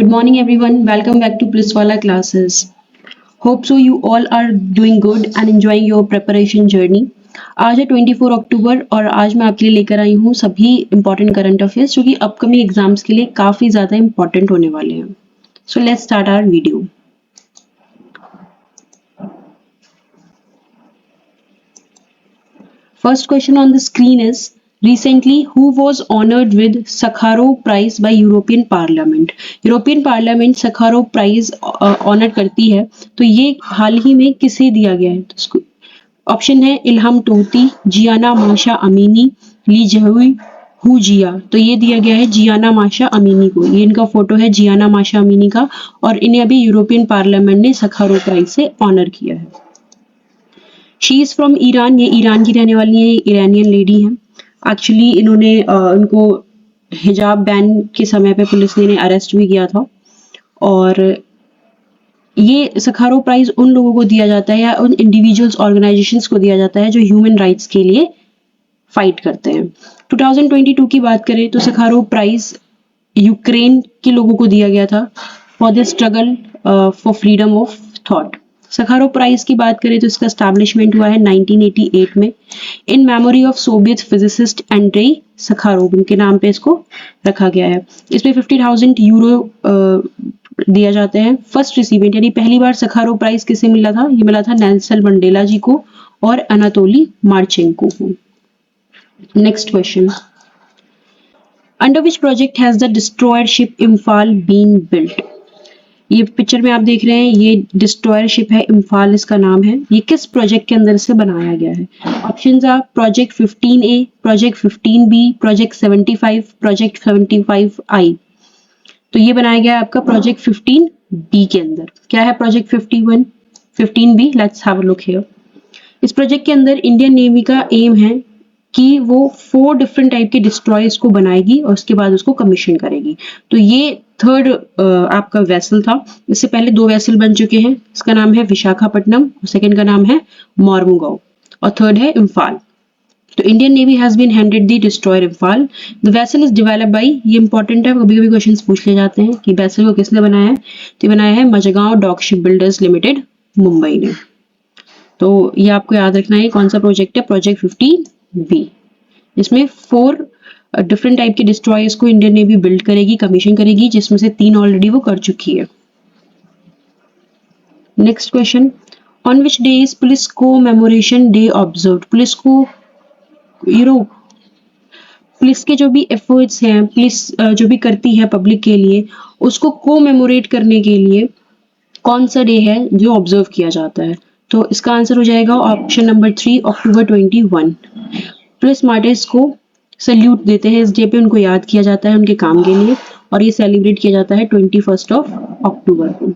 Good morning everyone. Welcome back to Pliswala classes. Hope so you all are doing good and enjoying your preparation journey. आज है 24 अक्टूबर और आज मैं आपके लिए लेकर आई हूँ सभी इम्पोर्टेंट करंट अफेयर्स जो कि अपकमिंग एग्जाम्स के लिए काफ़ी ज़्यादा इम्पोर्टेंट होने वाले हैं. So let's start our video. First question on the screen is, recently who was honored with Sakharov Prize by European Parliament? European Parliament Sakharov Prize honour करती है, तो ये हाल ही में किसे दिया गया है? तो ऑप्शन है इल्हाम टोहती, जियाना माशा अमीनी, ली जहुई, हु जिया. तो ये दिया गया है जियाना माशा अमीनी को. ये इनका फोटो है जियाना माशा अमीनी का और इन्हें अभी यूरोपियन पार्लियामेंट ने सखारोव प्राइज से ऑनर किया है. She is from Iran. ये ईरान की रहने वाली है, ईरानियन लेडी हैं. एक्चुअली इन्होंने उनको हिजाब बैन के समय पे पुलिस ने अरेस्ट भी किया था. और ये सखारोव प्राइज उन लोगों को दिया जाता है या उन इंडिविजुअल्स ऑर्गेनाइजेशंस को दिया जाता है जो ह्यूमन राइट्स के लिए फाइट करते हैं. 2022 की बात करें तो सखारोव प्राइज यूक्रेन के लोगों को दिया गया था for the struggle for freedom of thought. Sakharov prize की बात करें तो इसका एस्टैब्लिशमेंट हुआ है 1988 में in memory of Soviet physicist Andrei Sakharov. उनके नाम पे इसको रखा गया है. इसमें 50,000 यूरो दिया जाते हैं. फर्स्ट रिसिपिएंट यानी पहली बार सखारोव प्राइज किसे मिला था? ये मिला था नेल्सन मंडेला जी को और अनातोली मार्चेंको को. Next question, under which project has the destroyer ship Imphal been built? ये पिक्चर में आप देख रहे हैं, ये डिस्ट्रॉयर शिप है इम्फाल, इसका नाम है. ये किस प्रोजेक्ट के अंदर से बनाया गया है? Options are project 15A, project 15B, project 75, project 75I. तो ये बनाया गया है आपका प्रोजेक्ट 15B के अंदर. क्या है project 15B? Let's have a look here. इस प्रोजेक्ट के अंदर इंडियन नेवी का एम है कि वो 4 डिफरेंट टाइप के डिस्ट्रॉयर्स को बनाएगी और उसके बाद उसको कमीशन करेगी. तो ये थर्ड आपका वेसल था. इससे पहले 2 वेसल बन चुके हैं. इसका नाम है विशाखापट्टनम और सेकंड का नाम है मोरमुगांव और थर्ड है इम्फाल. तो Indian navy has been handed the destroyer Imphal. The vessel is developed by, ये इंपॉर्टेंट है, कभी कभी क्वेश्चंस पूछ ले जाते हैं कि वेसल को किसने बनाया है. तो बनाया है Mazagon dock shipbuilders limited Mumbai ने. तो ये आपको याद रखना है कौन सा प्रोजेक्ट है, प्रोजेक्ट 15B. इसमें 4 डिफरेंट टाइप के डिस्ट्रॉयर्स को इंडियन नेवी बिल्ड करेगी, कमीशन करेगी, जिसमें से 3 ऑलरेडी वो कर चुकी है. Next question, on which day is police commemoration day observed? Police को पुलिस के जो भी एफर्ट्स हैं, पुलिस जो भी करती है पब्लिक के लिए, उसको कोमेमोरेट करने के लिए कौन सा डे है जो ऑब्जर्व किया जाता है? तो इसका आंसर हो जाएगा ऑप्शन नंबर 3, अक्टूबर 21. पुलिस मार्टिर्स को सल्यूट देते हैं, इस डे पे उनको याद किया जाता है उनके काम के लिए और ये सेलिब्रेट किया जाता है 21 अक्टूबर को.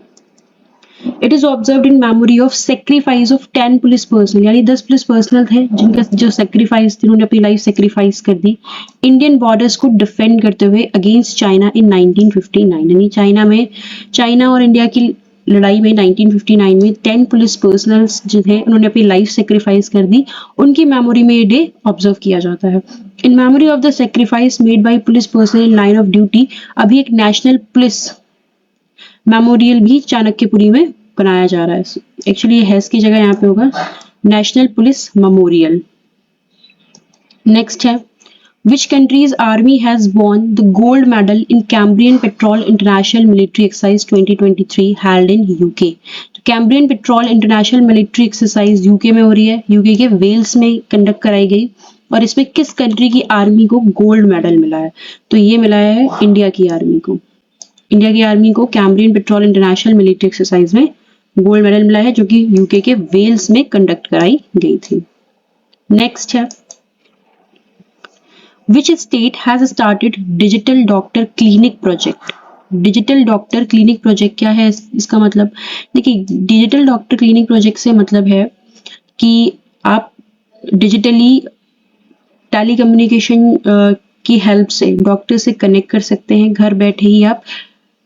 It is observed in memory of sacrifice of 10 police personal, यानी 10 पुलिस पर्सनल थे जिनका जो सेक्रीफाइस थी, उन्होंने अपनी लाइफ सेक्रीफाइस कर दी इंडियन बॉर्डर्स को डिफेंड करते हुए अगेंस्ट चाइना इन 1959. यानी चाइना और इंडिया की लड़ाई में 1959 में 10 पुलिस पर्सनल्स जो थे उन्होंने अपनी लाइफ सेक्रीफाइस कर दी. उनकी मेमोरी में ये डे ऑब्जर्व किया जाता है. इन memory of the sacrifice made by police personal in line of duty अभी एक नेशनल पुलिस मेमोरियल भी चाणक्यपुरी में बनाया जा रहा है. एक्चुअली ये हैस की जगह यहाँ पे होगा नेशनल पुलिस मेमोरियल. नेक्स्ट है, which country's army has won the gold medal in Cambrian Patrol International Military Exercise 2023 held in UK? तो Cambrian Patrol International Military Exercise UK में हो रही है, UK के वेल्स में कंडक्ट कराई गई और इसमें किस कंट्री की आर्मी को गोल्ड मेडल मिला है? तो ये मिला है इंडिया की आर्मी को. इंडिया की आर्मी को Cambrian petrol international military exercise में गोल्ड मेडल मिला है जो कि यूके के वेल्स में कंडक्ट कराई गई थी. नेक्स्ट है, Which state has started digital doctor clinic project? Digital doctor clinic project क्या है इसका मतलब? देखिए, डिजिटल डॉक्टर क्लिनिक प्रोजेक्ट से मतलब है कि आप डिजिटली टेलीकम्युनिकेशन की हेल्प से डॉक्टर से कनेक्ट कर सकते हैं. घर बैठे ही आप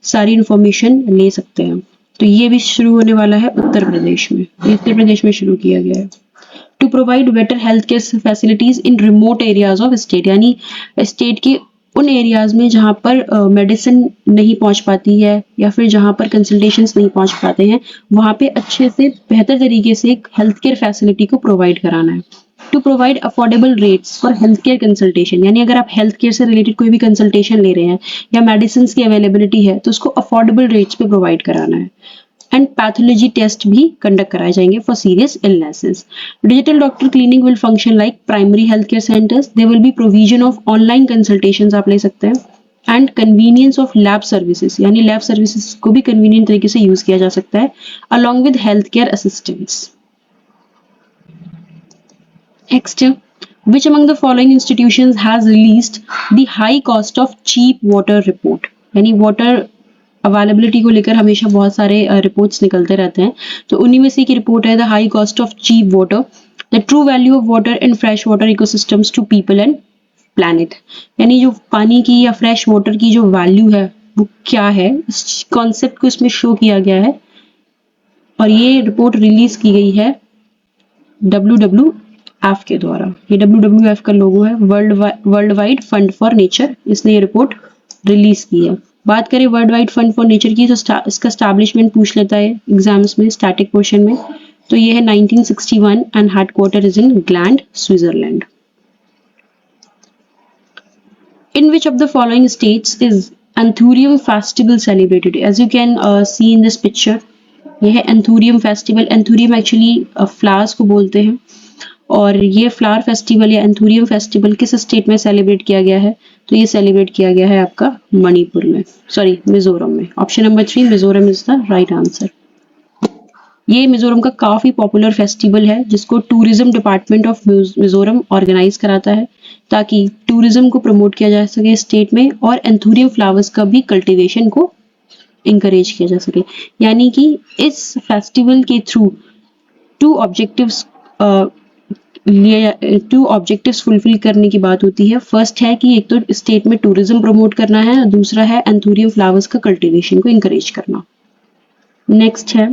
सारी इंफॉर्मेशन ले सकते हैं. तो ये भी शुरू होने वाला है उत्तर प्रदेश में. उत्तर प्रदेश में शुरू किया गया है. To provide better health care facilities in remote areas of state, यानी स्टेट के उन एरियाज में जहाँ पर मेडिसिन नहीं पहुँच पाती है या फिर जहाँ पर कंसल्टेशंस नहीं पहुँच पाते हैं, वहाँ पे अच्छे से बेहतर तरीके से एक हेल्थ केयर फैसिलिटी को प्रोवाइड कराना है। To provide affordable rates for health care consultation, यानी अगर आप हेल्थ केयर से रिलेटेड कोई भी कंसल्टेशन ले रहे हैं या मेडिसिन की अवेलेबिलिटी है तो उसको अफोर्डेबल रेट्स पे प्रोवाइड कराना है। एंड पैथोलॉजी टेस्ट भी कंडक्ट कराए जाएंगे for serious illnesses. Digital doctor clinic will function like primary health care centres. They will be provision of online consultations आप ले सकते हैं and convenience of lab services, यानी लैब सर्विसेज को भी कन्वीनियंट तरीके से यूज किया जा सकता है along with health care assistants. Next, which among the following institutions has released the high cost of cheap water report? यानी वाटर अवेलेबिलिटी को लेकर हमेशा बहुत सारे रिपोर्ट्स निकलते रहते हैं, तो उन्हीं में से एक रिपोर्ट है the high cost of cheap water, the true value of water and fresh water ecosystems to people and planet. यानी जो पानी की या फ्रेश वाटर की जो वैल्यू है वो क्या है, इस कॉन्सेप्ट को इसमें शो किया गया है और ये रिपोर्ट रिलीज की गई है WWF के द्वारा। ये WWF का लोगो है, world wide fund for nature, इसने ये रिपोर्ट रिलीज की है। बात करें world wide fund for nature की तो इसका स्टैब्लिशमेंट पूछ लेता है एग्जाम्स में स्टैटिक क्वेश्चन में, तो ये है 1961 and headquarter is in gland, Switzerland. In which of the following states is Anthurium festival celebrated? As you can see in this picture, ये है anthurium festival. Anthurium actually flowers को बोलते हैं और ये फ्लावर फेस्टिवल या एंथूरियम फेस्टिवल किस state में सेलिब्रेट किया गया है, तो ये सेलिब्रेट किया गया है आपका मणिपुर में, सॉरी मिजोरम में। Option number 3 Mizoram is the right answer. ये मिजोरम का काफी पॉपुलर फेस्टिवल है जिसको tourism department of Mizoram organise कराता है ताकि टूरिज्म को प्रमोट किया जा सके स्टेट में और एंथूरियम फ्लावर्स का भी कल्टीवेशन को इंकरेज किया जा सके। यानी कि इस फेस्टिवल के थ्रू टू ऑब्जेक्टिव्स फुलफिल करने की बात होती है। फर्स्ट है कि एक तो स्टेट में टूरिज्म प्रमोट करना है और दूसरा है एंथूरियम फ्लावर्स का कल्टीवेशन को इंकरेज करना। नेक्स्ट है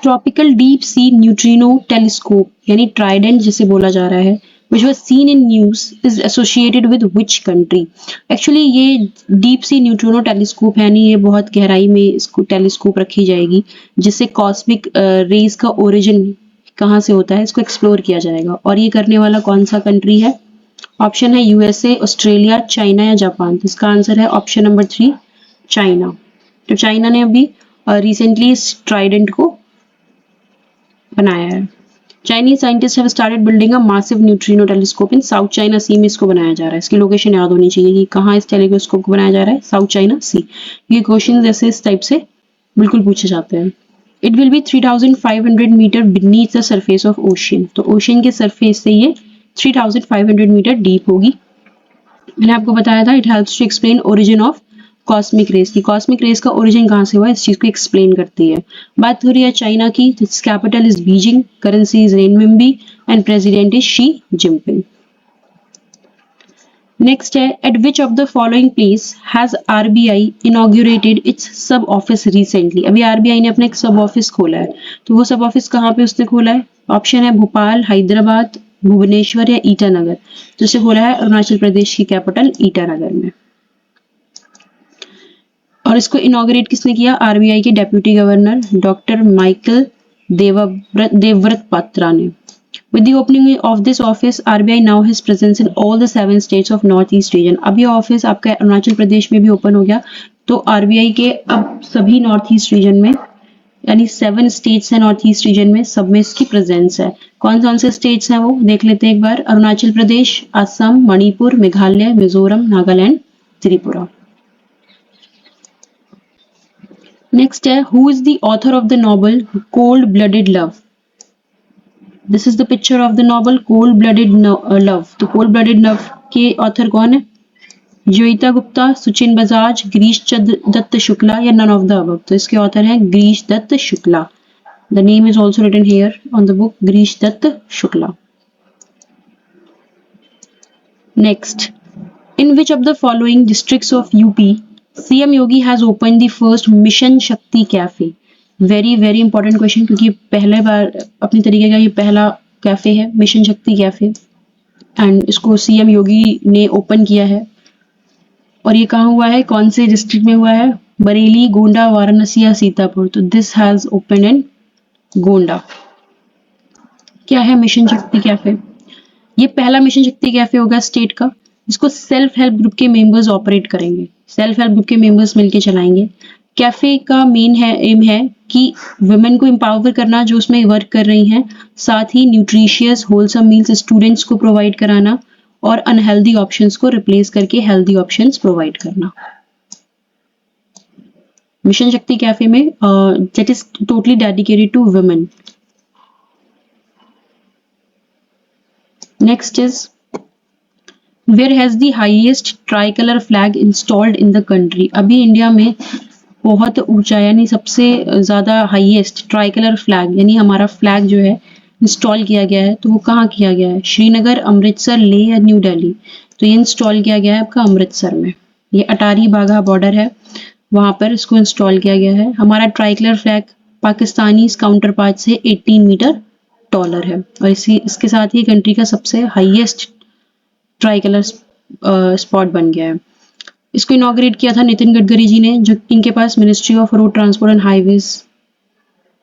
tropical deep sea neutrino telescope यानी ट्राइडेंट जिसे बोला जा रहा है, which was seen in news is associated with which country? Actually ये डीप सी न्यूट्रिनो टेलीस्कोप है, यानी ये बहुत गहराई में इसको टेलीस्कोप रखी जाएगी जिससे कॉस्मिक रेज का ओरिजिन कहाँ से होता है इसको एक्सप्लोर किया जाएगा। और ये करने वाला कौन सा कंट्री है? ऑप्शन है USA, ऑस्ट्रेलिया, चाइना या जापान। तो इसका आंसर है ऑप्शन नंबर 3 चाइना। तो चाइना ने अभी रिसेंटली इस ट्राइडेंट को बनाया है। Chinese scientist have started building a massive neutrino telescope in South China Sea में इसको बनाया जा रहा है। इसकी लोकेशन याद होनी चाहिए कि कहाँ इस टेलीस्कोप को बनाया जा रहा है, साउथ चाइना सी। ये क्वेश्चन ऐसे इस टाइप से बिल्कुल पूछे जाते हैं। It will be 3500 metre beneath the surface of ocean. तो ओशियन के सरफेस से ये 3500 मीटर डीप होगी। मैंने आपको बताया था it helps to explain origin of cosmic rays की कॉस्मिक रेस का ओरिजिन कहाँ से हुआ इस चीज को एक्सप्लेन करती है। बात हो रही है चाइना की, its capital is Beijing, currency is renminbi and president is Xi Jinping. Next है at which of the following place has RBI inaugurated its sub office recently. अभी RBI ने अपना एक सब ऑफिस खोला है, तो वो सब ऑफिस कहाँ पे उसने खोला है? ऑप्शन है भोपाल, हैदराबाद, भुवनेश्वर या ईटानगर। तो इसे खोला है अरुणाचल प्रदेश की कैपिटल ईटानगर में। और इसको इनॉग्रेट किसने किया? RBI के deputy governor doctor Michael Devvrat Patra ने। With the opening of this office, RBI now has presence in all the 7 states of North East region. अब ये ऑफिस आपका अरुणाचल प्रदेश में भी ओपन हो गया, तो RBI के अब सभी नॉर्थ ईस्ट रीजन में यानी 7 स्टेट्स है नॉर्थ ईस्ट रीजन में, सब में इसकी प्रेजेंस है। कौन से स्टेट्स हैं वो देख लेते हैं एक बार। अरुणाचल प्रदेश, असम, मणिपुर, मेघालय, मिजोरम, नागालैंड, त्रिपुरा। नेक्स्ट है who is the author of the novel cold blooded love. This is the picture of the novel cold blooded love. तो कोल्ड ब्लडेड लव के ऑथर कौन है? ज्योतिता गुप्ता, सुचिन बजाज, गिरीश दत्त शुक्ला या नन ऑफ द अबव। तो इसके ऑथर हैं Girish Dutt Shukla. The name is also written here on the book, Girish Dutt Shukla. Next, in which of the following districts of UP CM Yogi has open the first mission Shakti cafe. Very important question, क्योंकि पहले बार अपने तरीके का ये पहला कैफे है, मिशन शक्ति कैफे, एंड इसको CM योगी ने ओपन किया है। और ये कहाँ हुआ है, कौन से डिस्ट्रिक्ट में हुआ है, बरेली, गोंडा, वाराणसी या सीतापुर। तो this has open in Gonda. क्या है मिशन शक्ति कैफे? ये पहला मिशन शक्ति कैफे होगा स्टेट का। इसको सेल्फ हेल्प ग्रुप के मेंबर्स ऑपरेट करेंगे, सेल्फ हेल्प ग्रुप के मेंबर्स मिलके चलाएंगे। कैफे का मेन है एम है कि वुमेन को एम्पावर करना जो उसमें वर्क कर रही हैं, साथ ही न्यूट्रिशियस होलसम मील्स स्टूडेंट्स को प्रोवाइड कराना और अनहेल्दी ऑप्शंस को रिप्लेस करके हेल्दी ऑप्शंस प्रोवाइड करना। मिशन शक्ति कैफे में that is totally dedicated to women. Next is where has the highest tricolour flag installed in the country. अभी India में बहुत ऊंचा यानी सबसे ज्यादा हाईएस्ट ट्राइकलर फ्लैग यानी हमारा फ्लैग जो है इंस्टॉल किया गया है, तो वो कहाँ किया गया है, श्रीनगर, अमृतसर, लेह या न्यू दिल्ली। तो ये इंस्टॉल किया गया है आपका अमृतसर में। ये अटारी वाघा बॉर्डर है, वहां पर इसको इंस्टॉल किया गया है। हमारा tricolour flag Pakistani counter part से 18 मीटर टॉलर है और इसके साथ ही कंट्री का सबसे हाईएस्ट ट्राइकलर स्पॉट बन गया है। इसको इनॉग्रेट किया था नितिन गडकरी जी ने, जो इनके पास ministry of road transport and highways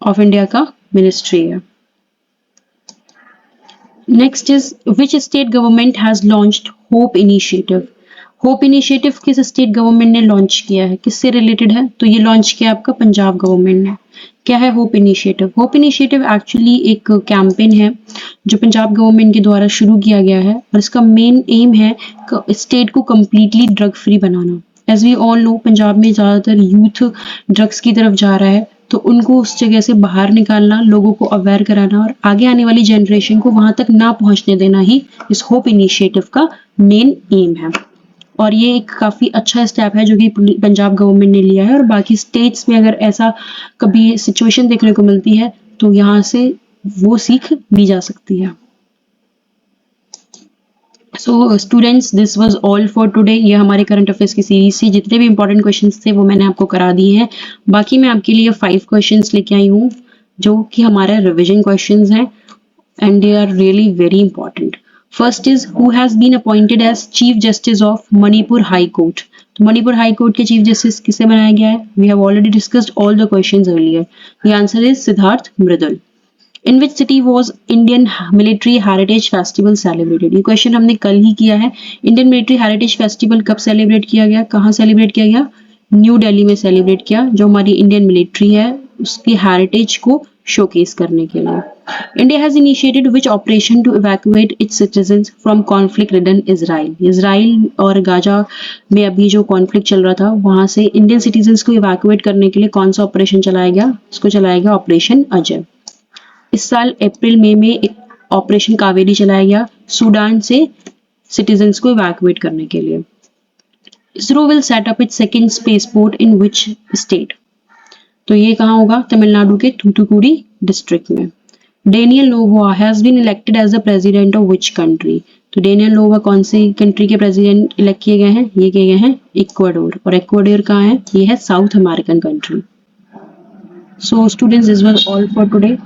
of India का मिनिस्ट्री है। Next is which state government has launched hope initiative. Hope initiative किस स्टेट गवर्नमेंट ने लॉन्च किया है, किससे रिलेटेड है, तो ये लॉन्च किया आपका पंजाब गवर्नमेंट ने। क्या है hope initiative? Hope initiative actually एक कैंपेन है जो पंजाब गवर्नमेंट के द्वारा शुरू किया गया है और इसका मेन एम है स्टेट को कम्प्लीटली ड्रग फ्री बनाना। As we all know Punjab में ज़्यादातर यूथ ड्रग्स की तरफ जा रहा है, तो उनको उस जगह से बाहर निकालना, लोगों को अवेयर कराना और आगे आने वाली जनरेशन को वहां तक ना पहुंचने देना ही इस होप इनिशिएटिव का मेन एम है। और ये एक काफ़ी अच्छा स्टेप है जो कि पंजाब गवर्नमेंट ने लिया है और बाकी स्टेट्स में अगर ऐसा कभी सिचुएशन देखने को मिलती है तो यहाँ से वो सीख ली जा सकती है। So students, this was all for today. ये हमारे करंट अफेयर्स की सीरीज थी। जितने भी इंपॉर्टेंट क्वेश्चंस थे वो मैंने आपको करा दिए हैं। बाकी मैं आपके लिए 5 क्वेश्चंस लेके आई हूँ जो कि हमारे रिविजन क्वेश्चंस हैं and they are really very important. First is who has been appointed as chief justice of Manipur high court. तो मणिपुर हाई कोर्ट के चीफ जस्टिस किसे बनाया गया है? We have already discussed all the questions earlier. The answer is Siddharth Mridul. In which city was Indian military heritage festival celebrated. ये question हमने कल ही किया है। इंडियन मिलिट्री हेरिटेज फेस्टिवल कब सेलिब्रेट किया गया, कहाँ सेलिब्रेट किया गया? न्यू दिल्ली में सेलिब्रेट किया, जो हमारी इंडियन मिलिट्री है उसकी हेरिटेज को शोकेस करने के लिए। India has initiated which operation to evacuate its citizens from conflict ridden Israel. Israel और गाजा में अभी जो कॉन्फ्लिक्ट चल रहा था वहां से इंडियन सिटीजन्स को इवैक्यूएट करने के लिए कौन सा ऑपरेशन चलाया गया? इसको चलाया गया ऑपरेशन अजय। इस साल अप्रैल मई में एक ऑपरेशन कावेरी चलाया गया सूडान से सिटीजन्स को इवैक्यूएट करने के लिए। ISRO will set up its second spaceport in which state. तो ये कहाँ होगा? तमिलनाडु के थूथुकुडी डिस्ट्रिक्ट में। Daniel Noboa has been elected as the president of which country. तो डेनियल नोवोआ कौन सी कंट्री के प्रेसिडेंट इलेक्ट किए गए हैं? ये किए गए हैं इक्वाडोर। और इक्वाडोर कहाँ है? ये है south American country. So students, this was all for today.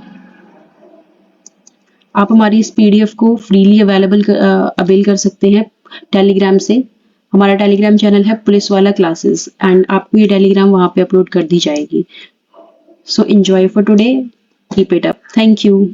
आप हमारी इस पीडीएफ को फ्रीली अवेल कर सकते हैं टेलीग्राम से। हमारा टेलीग्राम चैनल है पुलिस वाला क्लासेस एंड आपको ये टेलीग्राम वहाँ पे अपलोड कर दी जाएगी। So enjoy for today, keep it up, thank you.